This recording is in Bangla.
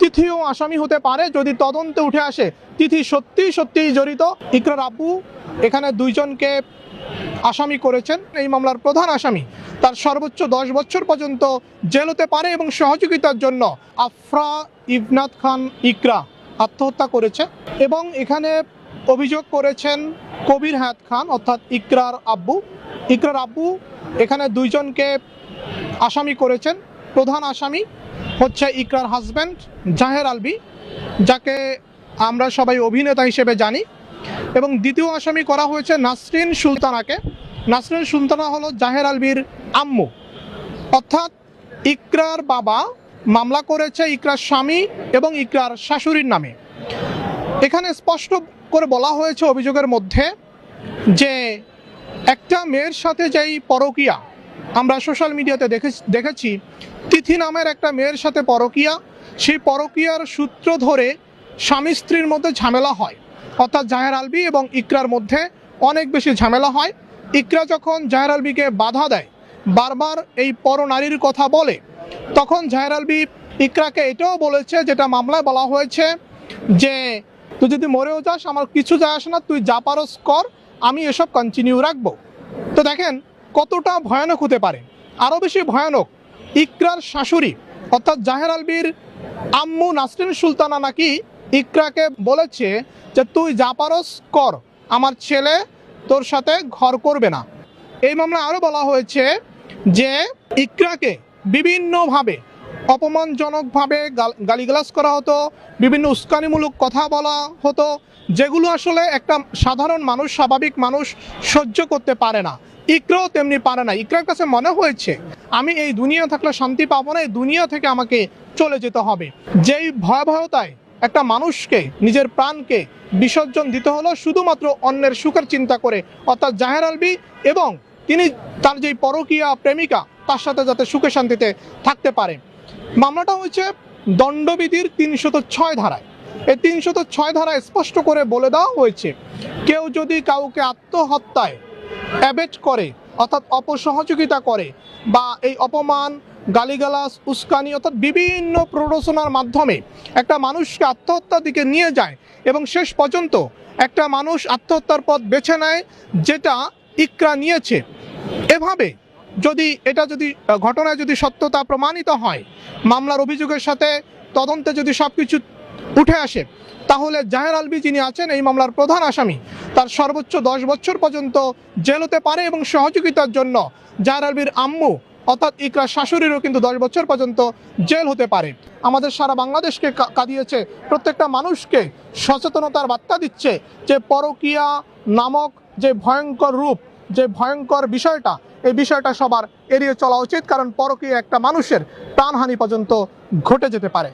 তিথিও আসামি হতে পারে যদি তদন্তে উঠে আসে তিথি সত্যিই জড়িত। ইকরার আব্বু এখানে দুইজনকে আসামি করেছেন। এই মামলার প্রধান আসামি, তার সর্বোচ্চ 10 বছর পর্যন্ত জেল হতে পারে এবং সহযোগিতার জন্য আফরা ইবনাত খান ইকরা আত্মহত্যা করেছে। এবং এখানে অভিযোগ করেছেন কবির হায়াত খান অর্থাৎ ইকরার আব্বু এখানে দুইজনকে আসামি করেছেন। প্রধান আসামি হচ্ছে ইকরার হাজব্যান্ড জাহের আলভী, যাকে আমরা সবাই অভিনেতা হিসেবে জানি। এবং দ্বিতীয় আসামি করা হয়েছে নাসরিন সুলতানাকে। নাসরিন সুলতানা হলো জাহের আলভীর আম্মু, অর্থাৎ ইকরার বাবা মামলা করেছে ইকরার স্বামী এবং ইকরার শাশুড়ির নামে। এখানে স্পষ্ট করে বলা হয়েছে অভিযোগের মধ্যে যে একটা মেয়ের সাথে যেই পরকীয়া আমরা সোশ্যাল মিডিয়াতে দেখেছি, তিথি নামের একটা মেয়ের সাথে পরকীয়া, সেই পরকীয়ার সূত্র ধরে স্বামী স্ত্রীর মধ্যে ঝামেলা হয়, অর্থাৎ জাহের আলভী এবং ইকরার মধ্যে অনেক বেশি ঝামেলা হয়। ইকরা যখন জাহের আলভীকে বাধা দেয়, বারবার এই পরনারীর কথা বলে, তখন জাহের আলভী ইকরাকে এটাও বলেছে, যেটা মামলায় বলা হয়েছে, যে তুই যদি মরেও যাস আমার কিছু যায় আসে না, তুই যা পারস কর, আমি এসব কন্টিনিউ রাখবো। তো দেখেন কতটা ভয়ানক হতে পারে। আরও বেশি ভয়ানক, ইকরার শাশুড়ি অর্থাৎ জাহের আলভীর আম্মু নাসরিন সুলতানা নাকি ইকরাকে বলেছে যে তুই যা পারস কর, আমার ছেলে তোর সাথে ঘর করবে না। এই মামলায় আরও বলা হয়েছে যে ইকরাকে বিভিন্নভাবে অপমানজনকভাবে গালিগালাজ করা হতো, বিভিন্ন উস্কানিমূলক কথা বলা হতো, যেগুলো আসলে একটা সাধারণ মানুষ, স্বাভাবিক মানুষ সহ্য করতে পারে না। ইকরাও তেমনি পারে না। ইকরার কাছে মনে হয়েছে আমি এই দুনিয়া থাকলে শান্তি পাবো না, এই দুনিয়া থেকে আমাকে চলে যেতে হবে। যেই ভয়াবহতায় একটা মানুষকে নিজের প্রাণকে বিসর্জন দিতে হলো শুধুমাত্র অন্যের সুখের চিন্তা করে, অর্থাৎ জাহের আলভী এবং তিনি তার যেই পরকীয়া প্রেমিকা তার সাথে যাতে সুখে শান্তিতে থাকতে পারে। মামলাটা হয়েছে দণ্ডবিধির 306 ধারায়। এই 306 ধারায় স্পষ্ট করে বলে দেওয়া হয়েছে, কেউ যদি কাউকে আত্মহত্যায় অ্যাবেট করে অর্থাৎ অপসহযোগিতা করে বা এই অপমান, গালিগালাজ, উস্কানি অর্থাৎ বিভিন্ন প্ররোচনার মাধ্যমে একটা মানুষকে আত্মহত্যার দিকে নিয়ে যায় এবং শেষ পর্যন্ত একটা মানুষ আত্মহত্যার পথ বেছে নেয়, যেটা ইকরা নিয়েছে, এভাবে যদি ঘটনায় যদি সত্যতা প্রমাণিত হয়, মামলার অভিযোগের সাথে তদন্তে যদি সব কিছু উঠে আসে, তাহলে জাহের আলভী যিনি আছেন এই মামলার প্রধান আসামি, তার সর্বোচ্চ 10 বছর পর্যন্ত জেল হতে পারে এবং সহযোগিতার জন্য জাহের আলভীর আম্মু অর্থাৎ ইকরার শাশুড়িরও কিন্তু 10 বছর পর্যন্ত জেল হতে পারে। আমাদের সারা বাংলাদেশকে কাঁদিয়েছে, প্রত্যেকটা মানুষকে সচেতনতার বার্তা দিচ্ছে যে পরকীয়া নামক যে ভয়ঙ্কর রূপ, যে ভয়ঙ্কর বিষয়টা, এই বিষয়টা সবার এড়িয়ে চলা উচিত, কারণ পরকীয়া একটা মানুষের প্রাণহানি পর্যন্ত ঘটে যেতে পারে।